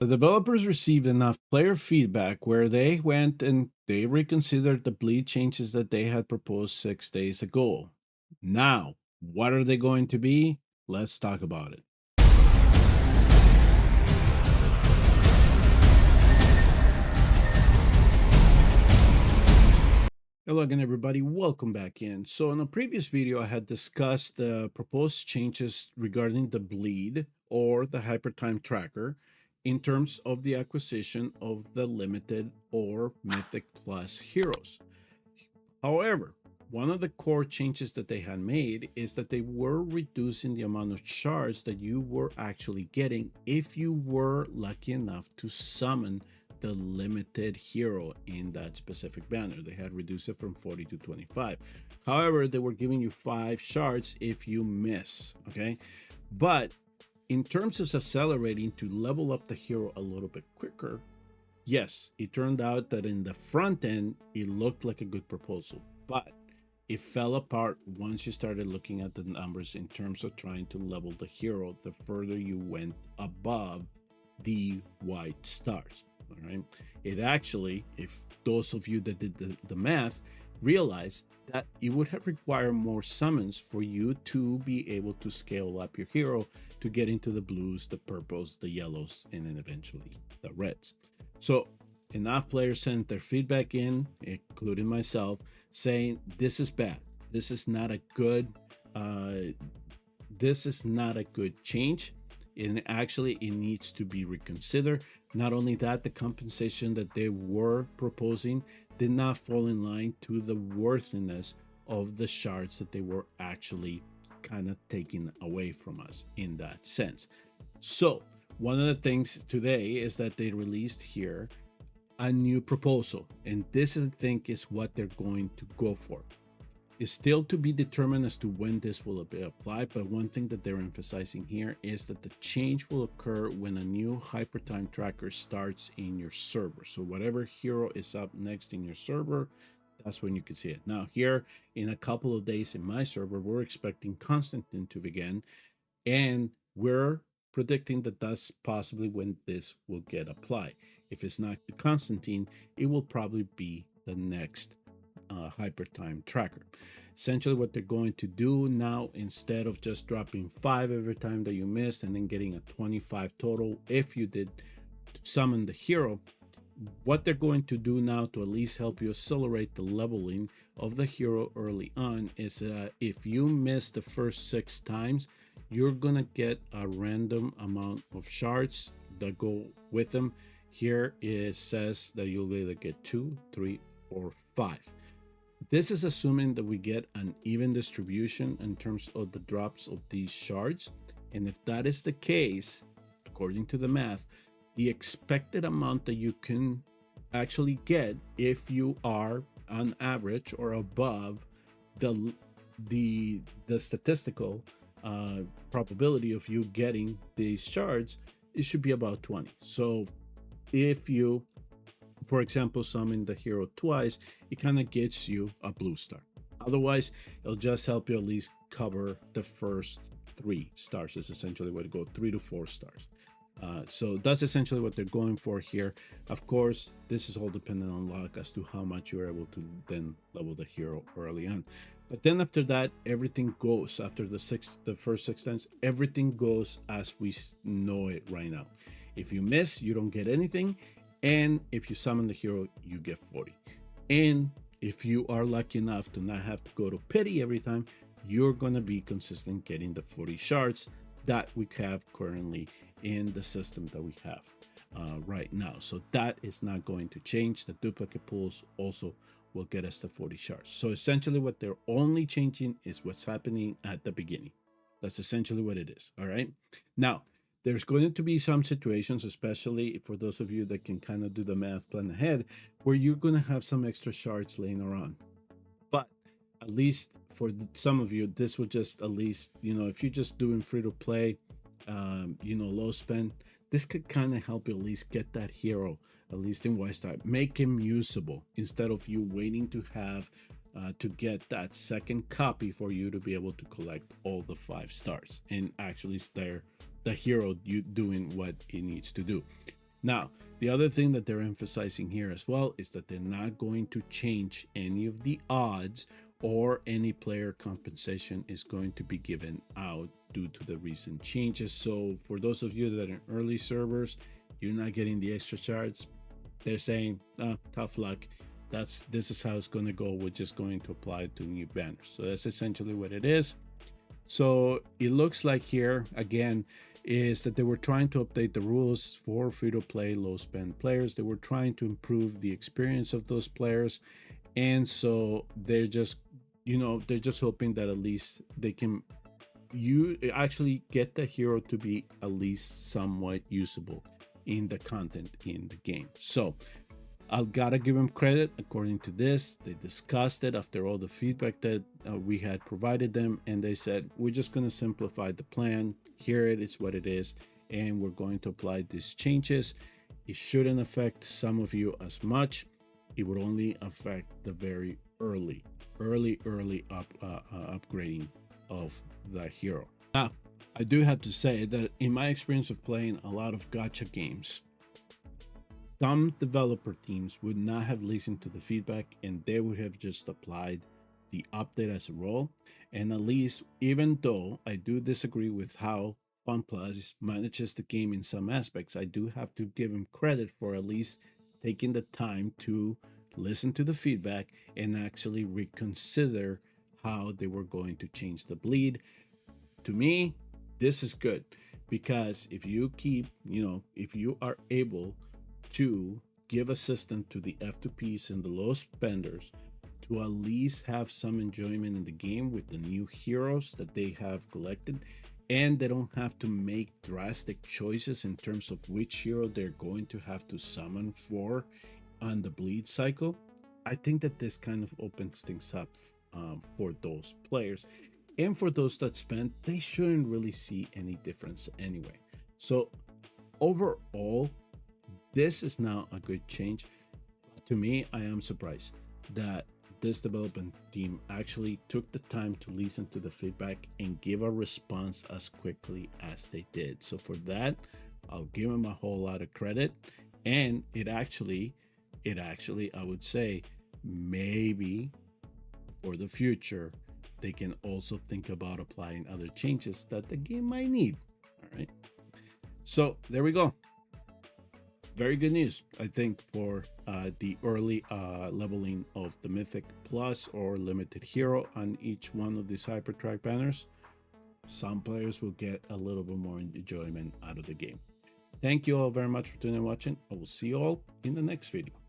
The developers received enough player feedback where they went and they reconsidered the bleed changes that they had proposed 6 days ago. Now, what are they going to be? Let's talk about it. Hello again, everybody. Welcome back in. So, in a previous video, I had discussed the proposed changes regarding the bleed or the hypertime tracker in terms of the acquisition of the limited or mythic plus heroes. However, one of the core changes that they had made is that they were reducing the amount of shards that you were actually getting if you were lucky enough to summon the limited hero in that specific banner. They had reduced it from 40 to 25. However, they were giving you 5 shards if you miss, okay? But in terms of accelerating to level up the hero a little bit quicker, yes, it turned out that in the front end, it looked like a good proposal, but it fell apart once you started looking at the numbers in terms of trying to level the hero the further you went above the white stars. All right. It actually, if those of you that did the math, realized that it would have required more summons for you to be able to scale up your hero to get into the blues, the purples, the yellows, and then eventually the reds. So enough players sent their feedback in, including myself, saying this is bad. This is not a good. This is not a good change. And actually, it needs to be reconsidered. Not only that, the compensation that they were proposing did not fall in line to the worthiness of the shards that they were actually kind of taking away from us in that sense. So one of the things today is that they released here a new proposal, and this I think is what they're going to go for. It's still to be determined as to when this will be applied, but one thing that they're emphasizing here is that the change will occur when a new hypertime tracker starts in your server. So whatever hero is up next in your server, that's when you can see it. Now here in a couple of days in my server, we're expecting Constantine to begin, and we're predicting that that's possibly when this will get applied. If it's not Constantine, it will probably be the next hypertime tracker. Essentially what they're going to do now, instead of just dropping 5 every time that you missed and then getting a 25 total if you did summon the hero, what they're going to do now to at least help you accelerate the leveling of the hero early on is if you miss the first 6 times, you're gonna get a random amount of shards that go with them. Here it says that you'll either get 2, 3, or 5. This is assuming that we get an even distribution in terms of the drops of these shards. And if that is the case, according to the math, the expected amount that you can actually get if you are on average or above the statistical probability of you getting these shards, it should be about 20. So if you, for example, summon the hero twice, it kind of gets you a blue star. Otherwise, it'll just help you at least cover the first 3 stars. Is essentially what it goes, 3 to 4 stars. So that's essentially what they're going for here. Of course, this is all dependent on luck as to how much you're able to then level the hero early on. But then after that, everything goes after the first 6 times, everything goes as we know it right now. If you miss, you don't get anything. And if you summon the hero, you get 40. And if you are lucky enough to not have to go to pity every time, you're going to be consistent getting the 40 shards that we have currently in the system that we have right now. So that is not going to change. The duplicate pools also will get us the 40 shards. So essentially what they're only changing is what's happening at the beginning. That's essentially what it is. All right. Now, there's going to be some situations, especially for those of you that can kind of do the math plan ahead, where you're going to have some extra shards laying around. But at least for some of you, this would just at least, if you're just doing free to play, low spend, this could kind of help you at least get that hero, at least in Y Star, make him usable instead of you waiting to have to get that second copy for you to be able to collect all the 5 stars and actually start the hero you doing what he needs to do. Now, the other thing that they're emphasizing here as well is that they're not going to change any of the odds, or any player compensation is going to be given out due to the recent changes. So for those of you that are in early servers, you're not getting the extra shards. They're saying, tough luck. This is how it's going to go. We're just going to apply it to new banners. So that's essentially what it is. So it looks like here again is that they were trying to update the rules for free-to-play low spend players. They were trying to improve the experience of those players, and so they're just they're just hoping that at least they can actually get the hero to be at least somewhat usable in the content in the game. So I've got to give them credit. According to this, they discussed it after all the feedback that we had provided them, and they said, we're just going to simplify the plan. Here it is what it is, and we're going to apply these changes. It shouldn't affect some of you as much. It would only affect the very early upgrading of the hero. Now, I do have to say that in my experience of playing a lot of gacha games, some developer teams would not have listened to the feedback, and they would have just applied the update as a role. And at least, even though I do disagree with how FunPlus manages the game in some aspects, I do have to give him credit for at least taking the time to listen to the feedback and actually reconsider how they were going to change the bleed. To me, this is good, because if you keep, if you are able to give assistance to the F2Ps and the low spenders to at least have some enjoyment in the game with the new heroes that they have collected, and they don't have to make drastic choices in terms of which hero they're going to have to summon for on the bleed cycle, I think that this kind of opens things up for those players. And for those that spend, they shouldn't really see any difference anyway. So overall, this is now a good change. To me, I am surprised that this development team actually took the time to listen to the feedback and give a response as quickly as they did. So for that, I'll give them a whole lot of credit. And it actually, I would say, maybe for the future, they can also think about applying other changes that the game might need. All right. So there we go. Very good news, I think, for the early leveling of the Mythic Plus or Limited Hero on each one of these Hypertrack banners. Some players will get a little bit more enjoyment out of the game. Thank you all very much for tuning and watching. I will see you all in the next video.